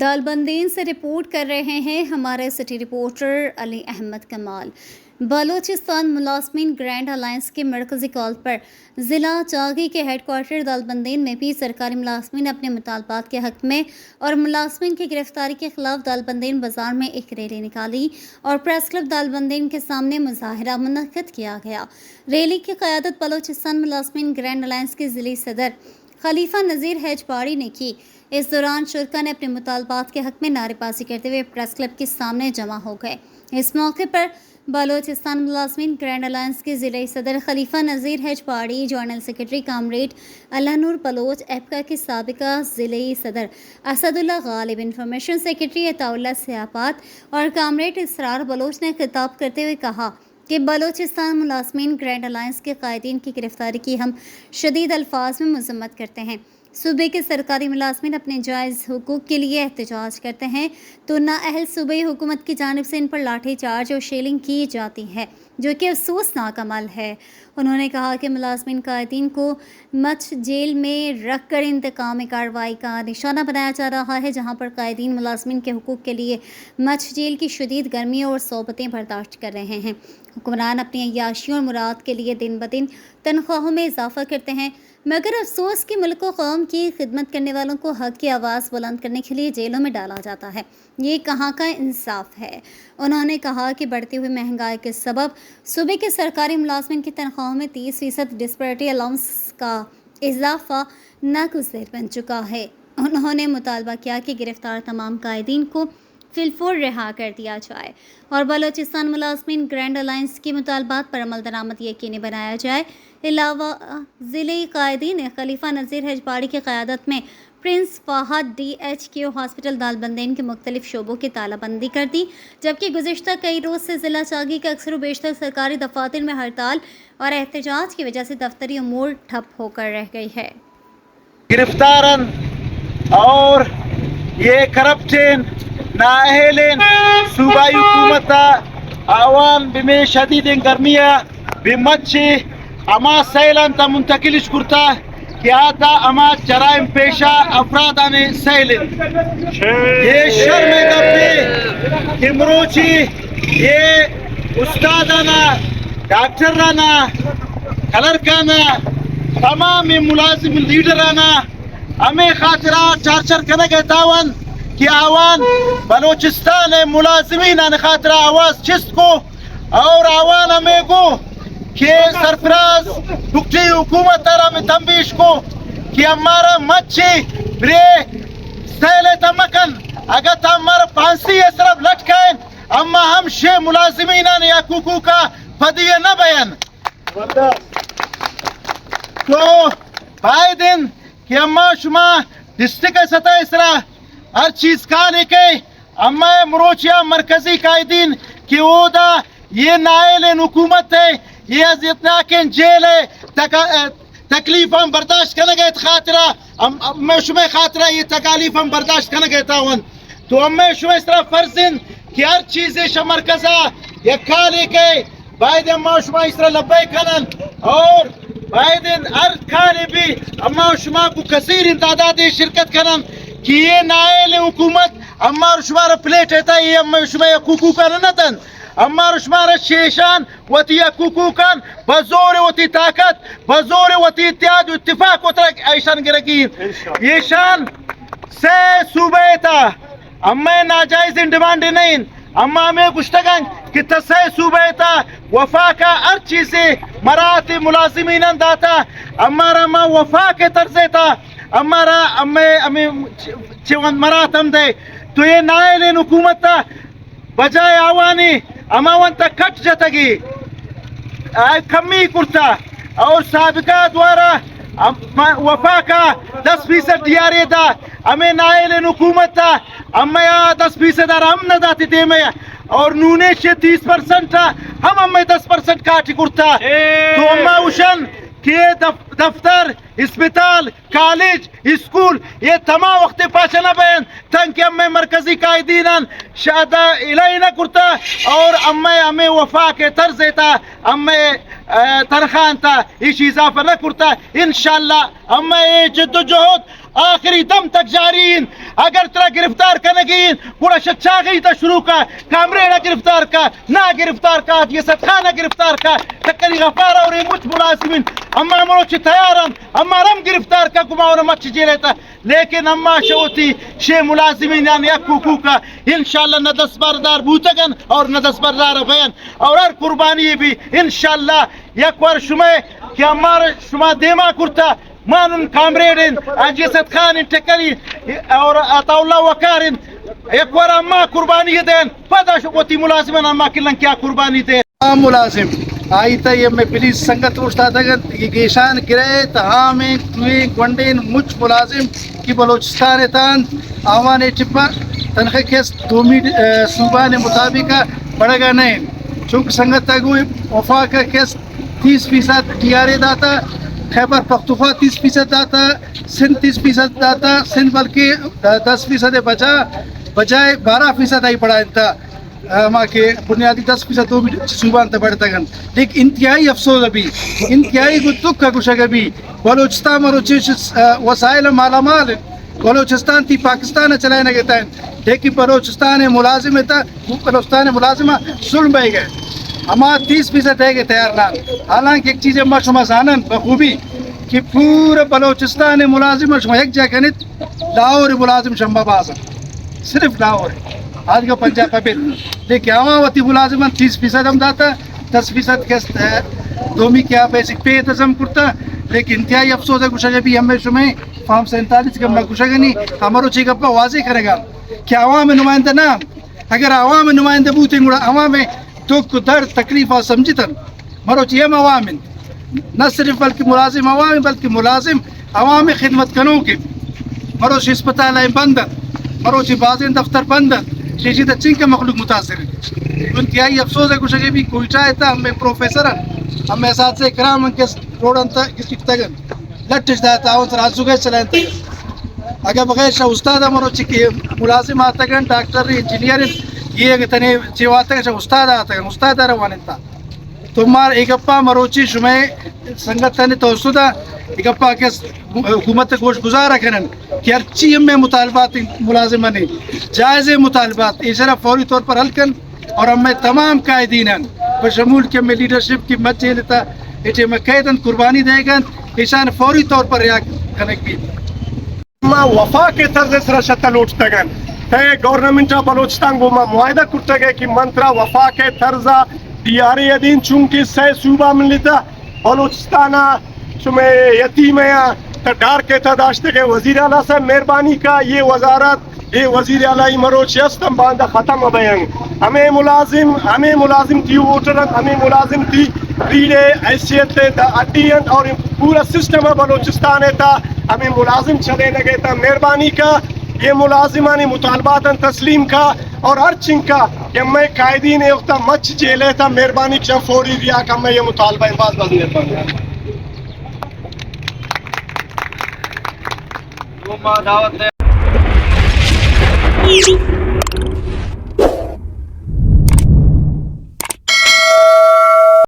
दालबंदीन से रिपोर्ट कर रहे हैं हमारे सिटी रिपोर्टर अली अहमद कमाल। बलोचिस्तान मुलाजमीन ग्रैंड अलायंस के मरकजी कॉल पर ज़िला चागी के हेडक्वार्टर दालबंदीन में भी सरकारी मुलाजमीन अपने मुतालबात के हक़ में और मुलाजमीन की गिरफ्तारी के खिलाफ दालबंदीन बाजार में एक रैली निकाली और प्रेस क्लब दालबंदीन के सामने मुजाहरा मुनक्किद किया गया। रैली की क़यादत बलोचिस्तान मुलाजमीन ग्रैंड अलायंस के ज़िली सदर खलीफा नज़ीर हैजपाड़ी ने की। इस दौरान शुरका ने अपने मुतालबात के हक़ में नारेबाजी करते हुए प्रेस क्लब के सामने जमा हो गए। इस मौके पर बलोचिस्तान मुलाजमीन ग्रैंड अलायंस के ज़िले सदर खलीफा नज़ीर हैजपाड़ी, जॉनल सेक्रेटरी कामरेड अल्लाह नूर बलोच, एपका के साबिका ज़िले सदर असदुल्ला गालिब, इंफॉर्मेशन सेक्रेटरी अताउल्ला सियापात और कामरेड इसरार बलोच ने खिताब करते हुए कहा कि बलोचिस्तान मुलाजमीन ग्रैंड अलायंस के कायदीन की गिरफ्तारी की हम शदीद अल्फाज में मज़म्मत करते हैं। सूबे के सरकारी मुलाजमीन अपने जायज़ हुकूक के लिए एहतजाज करते हैं तो नाअहल सूबाई हुकूमत की जानिब से इन पर लाठी चार्ज और शेलिंग की जाती है, जो कि अफसोसनाक अमल है। उन्होंने कहा कि मुलाजमीन कायदीन को मच जेल में रख कर इंतकामी कार्रवाई का निशाना बनाया जा रहा है, जहाँ पर कायदीन मुलाजमीन के हुकूक के लिए मच जेल की शदीद गर्मी और सोबतें बर्दाश्त कर रहे हैं। हुक्मरान अपनी अय्याशियों और मुराद के लिए दिन ब दिन तनख्वाहों में इजाफा करते हैं, मगर अफसोस कि मुल्क व कौम की खिदमत करने वालों को हक़ की आवाज़ बुलंद करने के लिए जेलों में डाला जाता है। ये कहाँ का इंसाफ है। उन्होंने कहा कि बढ़ती हुई महंगाई के सबब सूबे के सरकारी मुलाजमीन की तनख्वाहों में 30% डिस्पैरिटी अलाउंस का इजाफा नागुज़ीर बन चुका है। उन्होंने मुतालबा किया कि गिरफ्तार तमाम कायदीन को फिलफोर रिहा कर दिया जाए और बलोचिस्तान मुलाजमीन ग्रैंड अलायंस की मुतालबात पर अमल दरामद यकीनी बनाया जाए। अलावा ज़िले कायदीन ने खलीफा नज़ीर हैजपाड़ी की क़यादत में prince Fahad DHQ hospital Dalbandin के मुख्तलिफ शोबों की तालाबंदी कर दी, जबकि गुज़िश्ता कई रोज़ से ज़िला चागी के अक्सर बेशतर सरकारी दफातर में हड़ताल और एहतजाज की वजह से दफ्तरी उमूर ठप होकर रह गई है। गिरफ्तारन और ये करप्शन नाअहलिन सूबाई हुकूमत आवाम बिमे शदीद गर्मिया बिमच्छी अमा सैलन ता मुंतकिलिश कुर्ता क्या था अमा जराइम पेशा अफरादाने सैलिन ये शर्म गप्पी किमरोची ये उस्तादाना डॉक्टराना कलरकाना तमाम मुलाजिम लीडराना हमें खातिरा चार करने के तावन कि आवान बलोचिस्तान मुलाजिमीन ने खातिरा आवाज चिस्त को और आवान हमें को कि सरफराज दुखी हुकूमत तारा में तंबीश को कि हमारा मच्छी ब्रे सैले तमकन अगर हमारा फांसी है सिर्फ लटकाएं अम्मा हम शे मुलाजिमीन ने या कुकू का फदिया न बयान तो भाई दिन कि अम्मा शुमा डिस्ट्रिक्ट सतह इसरा हर चीज का लेके अम्मा मरोचिया मरकजी कायदीन की ओदा ये नाइल हुकूमत है, ये जितना के जेल है तकलीफ हम बर्दाश्त करने गए खातिरा अम्मा शुमा खातिरा ये तकालीफ हम बर्दाश्त करने गए तावन तो अम्मा शुमा इस तरह फर्जिन कि हर चीज है मरकजा ये खा लेके भाई अम्मा शुमा इस तरह लब्बे खनन और बाइडेन हर खाने भी अम्मा शुमा को कसीर इंतादाद शिरकत करन कि ये नाइल हुकूमत अम्मा शुमार प्लेट है ये अम्मा शुमा कुकू का नतन अम्मा शुमार शेशान वती कुकू कान बजोर वती ताकत बजोर वती इत्याद इत्तिफाक वतरक ऐशान गिरगी ये शान से सूबे था अम्मा नाजायज डिमांड नहीं अम्मा में गुश्तगन कि तसे सूबे था वफा का हर चीज से मराती मुलाजिमीन दाता हमारा माँ वफा के तरसे था हमारा हमें चिवन मरात हम दे तो ये नाइल हुकूमत था बजाय आवानी अमावन तक कट जतगी कमी कुर्ता और साबिका द्वारा वफा का 10% दियारे था हमें नाइल हुकूमत था हमें 10% हम न दाती थे में और नूने से 30% था हम हमें 10% काट कुर्ता तो अम्मा उशन के दफ्तर अस्पताल कॉलेज स्कूल ये तमाम वक्त पाचना बयान तंग हमें मरकजी कायदीन शादा इलाई न कुर्ता और हमें वफा के तर्ज था हमें तरखान था इस इजाफा न कुर्ता इंशाल्लाह हमें ये जद्दोजहद آخری دم تک جاری ہیں. اگر ترا گرفتار کنگی پورا شچاگی تا شروع کا کامرے نہ گرفتار کا نہ گرفتار کا یہ صدقہ نہ گرفتار کا تکری غفار اور مجھ ملازمین اما مروچ تیارم اما رم گرفتار کا گماؤں مچ جی لیتا لیکن اما شوتی شے ملازمین یعنی اکو کا انشاءاللہ نہ دس بردار بوتگن اور نہ دس بردار بیان اور ہر قربانی بھی انشاءاللہ یک ور شمع کہ ہمارا شما دیما کرتا مانن کامریڈن اجیست خان ٹکری اور عطا اللہ وکارن ایک ور اما قربانی دین پدا شوتی ملازمن اما کلن کیا قربانی دین ملازم آئی تا یہ میں پولیس سنگت روشتا تھا کہ گیشان گرے تہام توی گونڈین مچ ملازم کی بلوچستان تان آوانے چپا تنخواہ کیس دومی صوبہ نے مطابق پڑے گا نہیں چونکہ سنگت تاگوئی وفا کا کیس 30% ڈیارے داتا خیبر پختونخوا 30% داتا سندھ 30% داتا سندھ بلکہ 10% بجائے 12% آئی پڑا انتا ماں کے بنیادی 10% تو بھی صوبان تا بڑھتا گن لیکن انتہائی افسوس ابھی انتہائی دکھ کا کچھ ابھی بلوچستان مروچش وسائل مالا مال بلوچستان تھی پاکستان چلائے نگتا ہے لیکن بلوچستان ملازم تھا بلوچستان ملازمہ ظلم بہ گئے ہما 30% ہے کہ تیار نہ حالانکہ ایک چیز ما شما زانن بخوبی کہ پورا بلوچستان ملازم شما ایک جگہ کنت لاہور ملازم شمبا بازا صرف لاہور آج کا پنجاب پہ لیکن ہما وتی ملازمان 30% ہم داتا 10% کس دومی کیا بیسک پے تزم کرتا لیکن انتہائی افسوس ہے کچھ بھی ہمیں شمیں فارم 47 کا کچھ نہیں ہمارو چیک اپا واضح کرے گا کہ عوام نمائندہ نہ اگر عوام نمائندہ بوتے گوڑا عوام دکھ درد تکلیف اور سمجھتن مرو چیئے عوام نہ صرف بلکہ ملازم عوام بلکہ ملازم عوام خدمت کنوں کے مرو چی اسپتال بندن مرو چی بازین دفتر بندن چیزی تا چنکہ مخلوق متاثر ہے انتہائی افسوس ہے کچھ بھی کوئی چاہے تھا ہمیں پروفیسرن ہمیں اساتذہ کرام کے روڈن تا کسی تگن لٹش داتا آؤں سر آنسو گئے چلائیں تگن اگر بغیر شاہ استاد مرو چی ملازم آتا گن ڈاکٹر انجینئر یہ اگر تنے چیو آتا گن استاد آتا گن استاد روانتا تو مار ایک اپا مروچی شمع سنگت تنے توسطہ ایک اپا کے حکومت گوش گزارا کرن کہ ہر چیز میں مطالبات ملازمہ نے جائز مطالبات اشارہ فوری طور پر حل کن اور ہمیں تمام قائدین ہیں بشمول کے میں لیڈرشپ کی مت جیلتا ایچے میں قیدن قربانی دے گا اشارہ فوری طور پر ریا کنک بھی وفا کے طرز سر شتہ لوٹتا گا تے گورنمنٹ بلوچستان کو معاہدہ کرتا گئے کہ منترا وفا کے طرزہ دیاری ادین چونکہ سے صوبہ من لیتا بلوچستانہ شمع یتیم ہے ڈار کے تداشتے کے وزیر اعلیٰ سے مہربانی کا یہ وزارت یہ وزیر اعلیٰ مروچ یستم باندہ ختم بیان ہمیں ملازم تھی ووٹرن ہمیں ملازم تھی ریڈے حیثیت دا اڈین اور پورا سسٹم بلوچستان تھا ہمیں ملازم چلے لگے تھا مہربانی کا یہ ملازمانی مطالبات تسلیم کا اور ہر چنگ کا کہ میں قائدین اختہ مچ جیلے تھا مہربانی کا فوری ریا کا میں یہ مطالبہ باز بزنے پر